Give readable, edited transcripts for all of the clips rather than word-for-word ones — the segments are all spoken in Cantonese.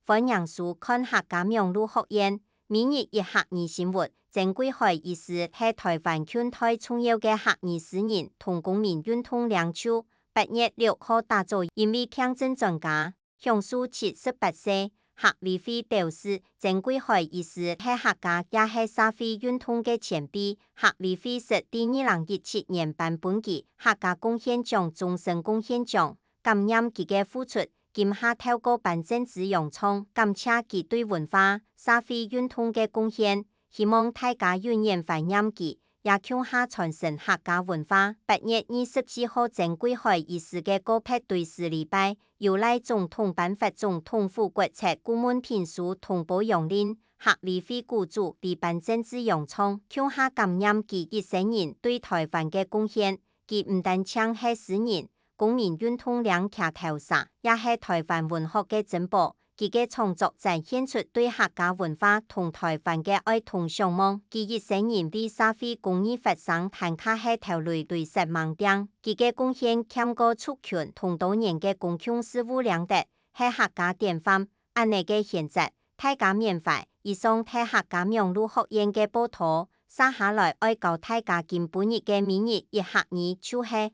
歡迎收看客家名錄學院每日一客語生活。曾貴海醫師係台灣近代重要嘅客語詩人同公民運動領袖。8月6號打造因為強症專家，享壽78歲。客委會表示，曾貴海醫師係客家也係社會運動嘅前輩。客委會設第2017年頒頒給客家貢獻獎終身貢獻獎，感念其嘅付出。今夏透過辦政之勇創，感謝其對文化、社會運動嘅貢獻，希望大家永遠懷念其，也共下傳承客家文化。8月27號，曾貴海醫師嘅告別對司禮拜，由賴總統頒發總統府國策顧問聘書同褒揚令。客委會股主李辦政之勇創，共下感念其一生人對台灣嘅貢獻。其唔單止係詩人、公民運動兩騎頭殺，也係台灣文學嘅珍寶。其嘅創作展現出對客家文化同台灣嘅愛同向往。其一生人為社會公義發聲，但卻係頭顱淚濕盲點。其嘅貢獻兼顧族群同多年嘅公共事務良德，係客家典範。安尼嘅現實，大家緬懷。以上係客家名錄學院嘅報道。接下來愛教大家今本日嘅每日一客語，就係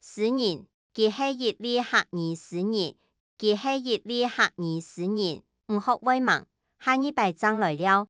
詩人，佢係一位客語詩人。佢係一位客語詩人，唔學為盲，下一拜章來了。